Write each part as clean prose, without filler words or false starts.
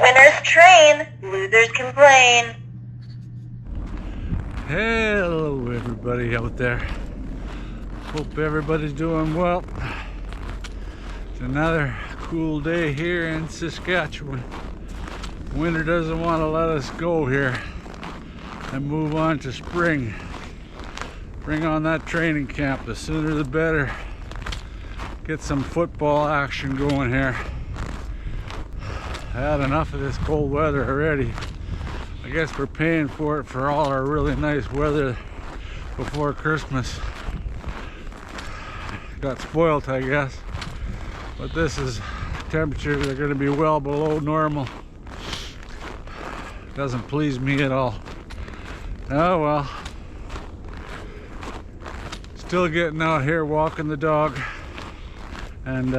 Winners train, losers complain. Hello everybody out there. Hope everybody's doing well. It's another cool day here in Saskatchewan. Winter doesn't want to let us go here and move on to spring. Bring on that training camp. The sooner the better. Get some football action going here. I had enough of this cold weather already. I guess we're paying for it for all our really nice weather before Christmas. Got spoiled, I guess. But this is temperatures that are going to be well below normal. Doesn't please me at all. Oh well. Still getting out here walking the dog and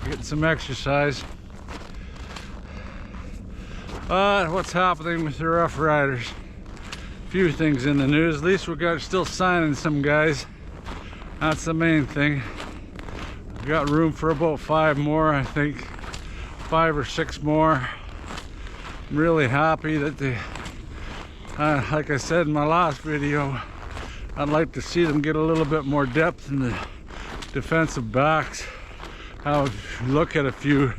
getting some exercise. But what's happening with the Roughriders? A few things in the news. At least we're still signing some guys. That's the main thing. We've got room for about 5 more, I think. 5 or 6 more. I'm really happy that they, like I said in my last video, I'd like to see them get a little bit more depth in the defensive backs. How if you look at a few,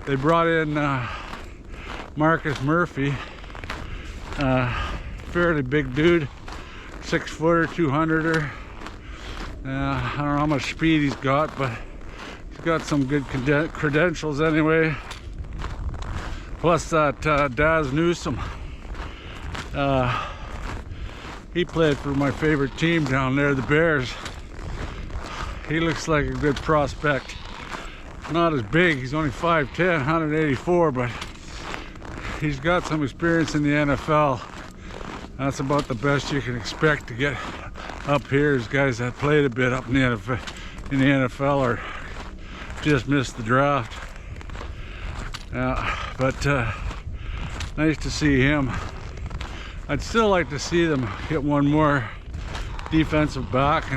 they brought in Marcus Murphy, fairly big dude, 6-footer, 200er. I don't know how much speed he's got, but he's got some good credentials anyway. Plus that Daz Newsome, he played for my favorite team down there, the Bears. He looks like a good prospect. Not as big, he's only 5'10", 184, but he's got some experience in the NFL. That's about the best you can expect to get up here, is guys that played a bit up in the NFL or just missed the draft. But nice to see him. I'd still like to see them get one more defensive back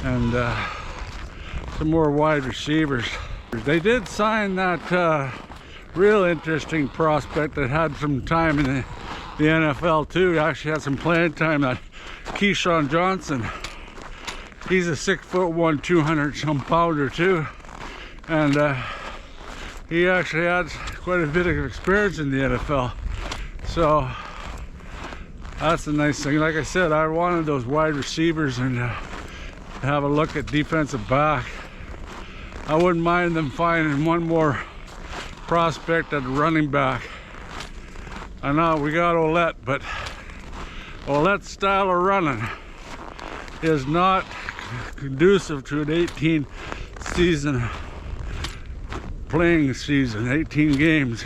and some more wide receivers. They did sign that real interesting prospect that had some time in the NFL too. He actually had some playing time, that Keyshawn Johnson. He's a 6'1", 200-some pounder too. And he actually had quite a bit of experience in the NFL. So that's a nice thing. Like I said, I wanted those wide receivers and have a look at defensive back. I wouldn't mind them finding one more prospect at running back. I know we got Olette, but Olette's style of running is not conducive to an 18 season playing season, 18 games.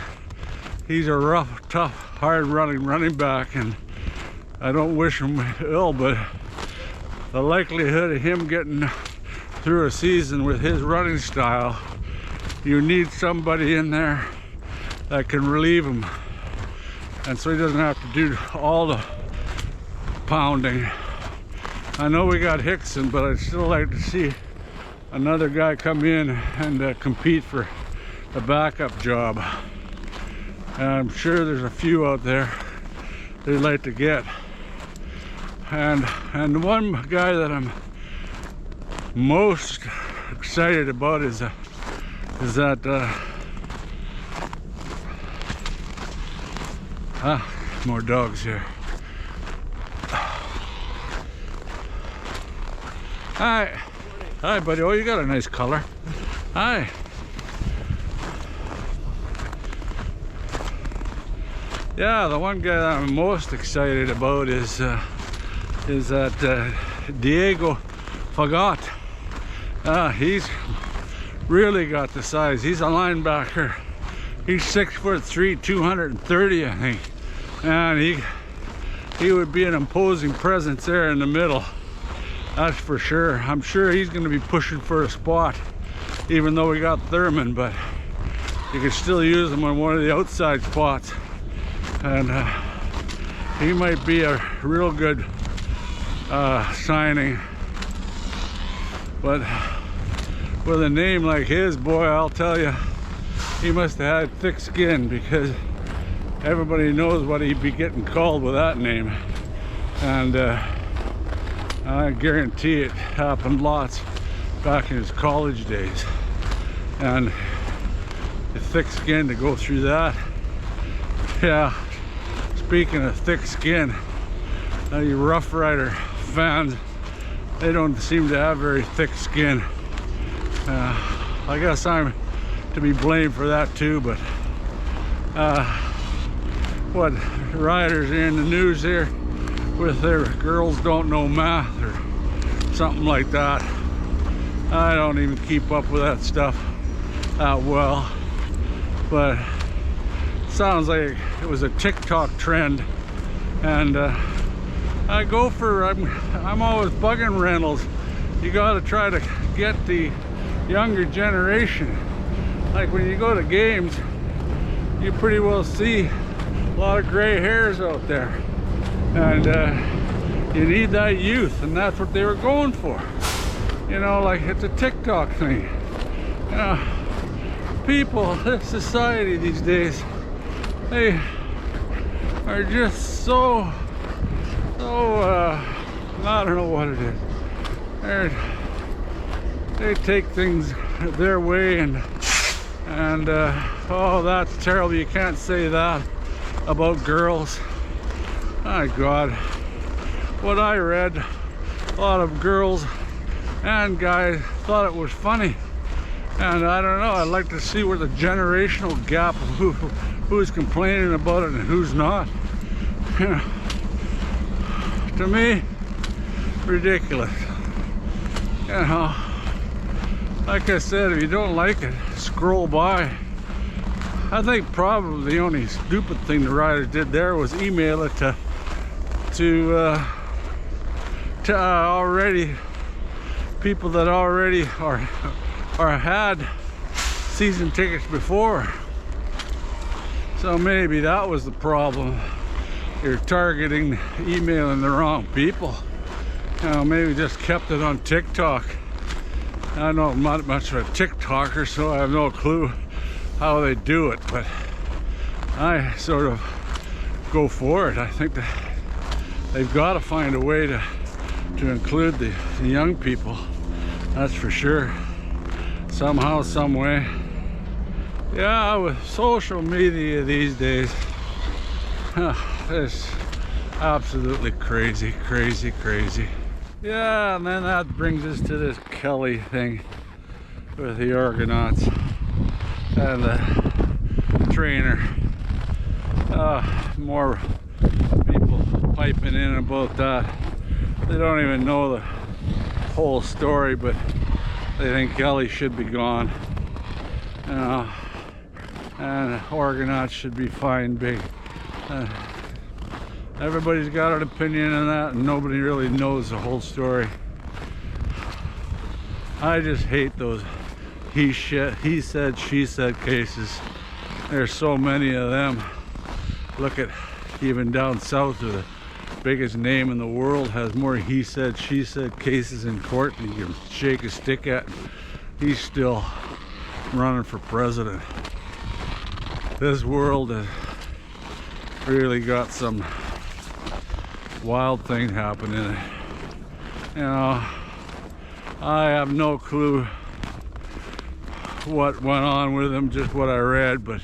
He's a rough, tough, hard running back, and I don't wish him ill, but the likelihood of him getting through a season with his running style, you need somebody in there that can relieve him, and so he doesn't have to do all the pounding. I know we got Hickson, but I'd still like to see another guy come in and compete for the backup job. And I'm sure there's a few out there they'd like to get. And one guy that I'm most excited about is that more dogs here. Hi. Hi, buddy. Oh, you got a nice color. Hi. Yeah, the one guy that I'm most excited about is that Diego Fagot. He's really got the size. He's a linebacker. He's 6'3", 230, I think. And he would be an imposing presence there in the middle. That's for sure. I'm sure he's going to be pushing for a spot, even though we got Thurman, but you could still use him on one of the outside spots. And he might be a real good signing. But with a name like his, boy, I'll tell you, he must have had thick skin, because everybody knows what he'd be getting called with that name. And I guarantee it happened lots back in his college days. And the thick skin to go through that. Yeah, speaking of thick skin, you Rough Rider fans, they don't seem to have very thick skin. I guess I'm to be blamed for that too, but what riders are in the news here with their girls don't know math or something like that. I don't even keep up with that stuff that well, but it sounds like it was a TikTok trend, and I go for, I'm always bugging Reynolds. You got to try to get the younger generation. Like when you go to games, you pretty well see a lot of gray hairs out there, and you need that youth, and that's what they were going for. You know, like it's a TikTok thing. You know, people, this society these days, they are just so I don't know what it is. They take things their way, and oh, that's terrible. You can't say that about girls. My God, what I read, a lot of girls and guys thought it was funny, and I don't know. I'd like to see where the generational gap of who's complaining about it and who's not. You know, to me, ridiculous. You know, like I said, if you don't like it, scroll by. I think probably the only stupid thing the riders did there was email it to already people that already are had season tickets before. So maybe that was the problem. You're targeting, emailing the wrong people. You know, maybe just kept it on TikTok. I know I'm not much of a TikToker, so I have no clue how they do it, but I sort of go for it. I think that they've got to find a way to include the young people. That's for sure. Somehow, some way. Yeah, with social media these days, it's absolutely crazy. Yeah, and then that brings us to this Kelly thing with the Argonauts and the trainer. More people piping in about that. They don't even know the whole story, but they think Kelly should be gone. You know, and Argonauts should be fined big. Everybody's got an opinion on that, and nobody really knows the whole story. I just hate those he said, she said cases. There's so many of them. Look at even down south, the biggest name in the world has more he said, she said cases in court than you can shake a stick at. He's still running for president. This world has really got some wild thing happening in it. You know, I have no clue what went on with him, just what I read, but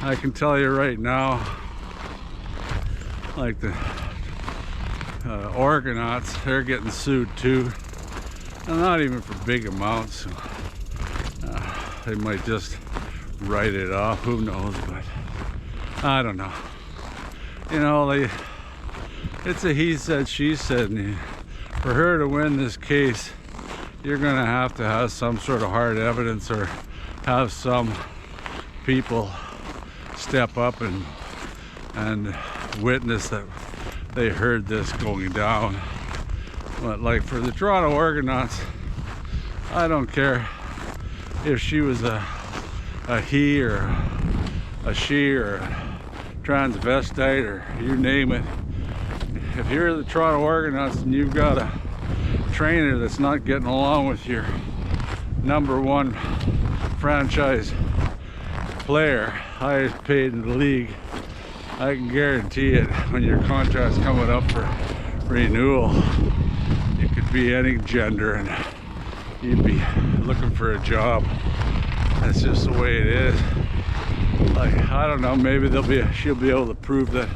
I can tell you right now, like the Argonauts, they're getting sued too, and not even for big amounts. They might just write it off, who knows, but I don't know. You know, it's a he said, she said, and for her to win this case, you're gonna have to have some sort of hard evidence, or have some people step up and witness that they heard this going down. But like for the Toronto Argonauts, I don't care if she was a he or a she or a transvestite or you name it. If you're the Toronto Argonauts and you've got a trainer that's not getting along with your #1 franchise player, highest paid in the league, I can guarantee it, when your contract's coming up for renewal, you could be any gender and you'd be looking for a job. That's just the way it is. Like, I don't know, maybe she'll be able to prove that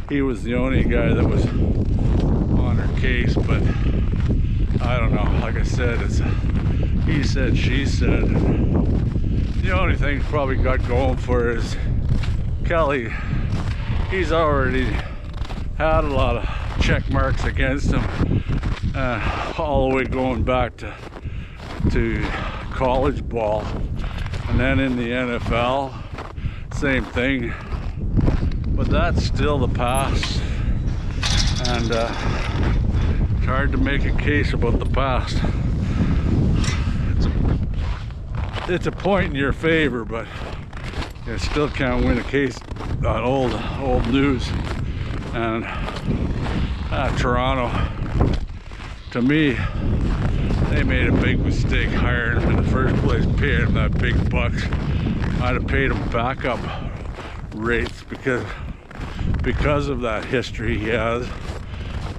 he was the only guy that was on her case, but I don't know. Like I said, it's he said, she said. The only thing he's probably got going for is Kelly. He's already had a lot of check marks against him, all the way going back to college ball, and then in the NFL, same thing. But that's still the past, and it's hard to make a case about the past. It's a point in your favor, but you still can't win a case on old news. And Toronto, to me, they made a big mistake hiring him in the first place, paying him that big bucks. I'd have paid him backup rates because of that history he has.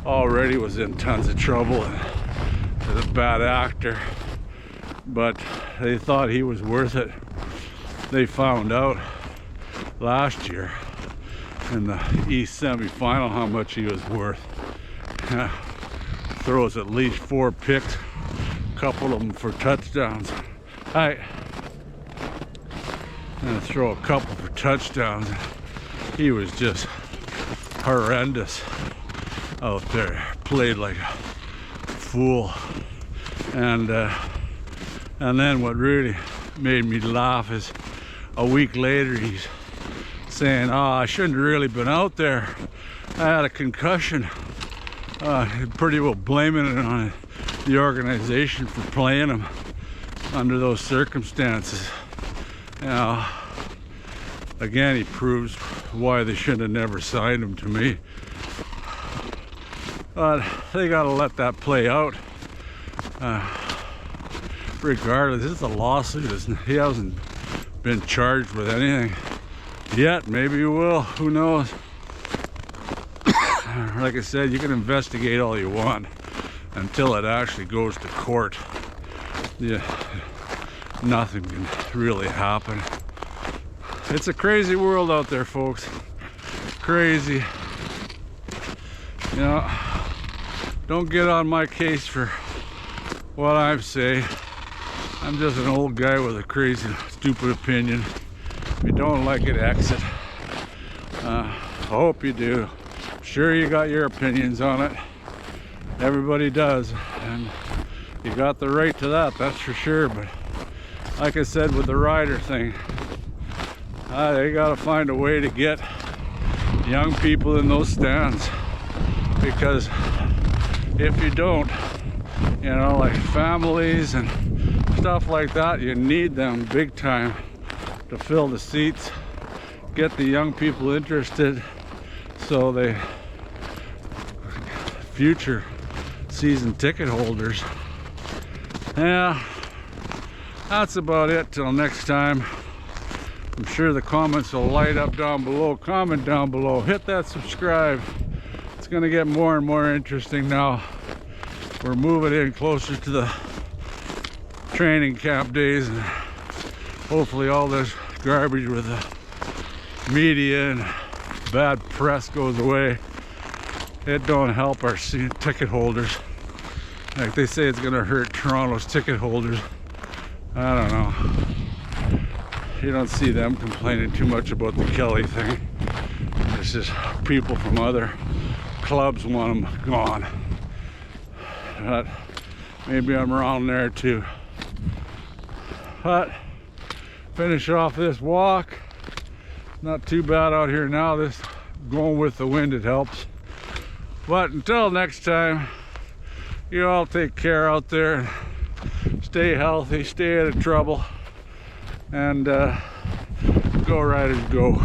Already was in tons of trouble and is a bad actor, but they thought he was worth it. They found out last year in the East semi-final how much he was worth. Throws at least 4 picks, a couple of them for touchdowns. I'm gonna throw a couple for touchdowns. He was just horrendous out there, played like a fool. And then what really made me laugh is a week later he's saying, "Oh, I shouldn't have really been out there. I had a concussion." Pretty well blaming it on the organization for playing him under those circumstances. You know, again, he proves why they should have never signed him to me. But they gotta let that play out. Regardless, it's a lawsuit. He hasn't been charged with anything yet. Maybe he will. Who knows? Like I said, you can investigate all you want until it actually goes to court. Yeah, nothing can really happen. It's a crazy world out there, folks. Crazy. You know, don't get on my case for what I say. I'm just an old guy with a crazy, stupid opinion. If you don't like it, exit. I hope you do. Sure, you got your opinions on it. Everybody does, and you got the right to that, that's for sure. But like I said with the rider thing, they gotta find a way to get young people in those stands, because if you don't, you know, like families and stuff like that, you need them big time to fill the seats, get the young people interested, so they future season ticket holders. Yeah, that's about it till next time. I'm sure the comments will light up down below. Comment down below, hit that subscribe. It's gonna get more and more interesting now. We're moving in closer to the training camp days, and hopefully all this garbage with the media and bad press goes away. It don't help our ticket holders. Like they say, it's gonna hurt Toronto's ticket holders. I don't know. You don't see them complaining too much about the Kelly thing. It's just people from other clubs want them gone. But maybe I'm wrong there too. But finish off this walk. Not too bad out here now. This going with the wind, it helps. But until next time, you all take care out there. Stay healthy, stay out of trouble, and go Riders, go.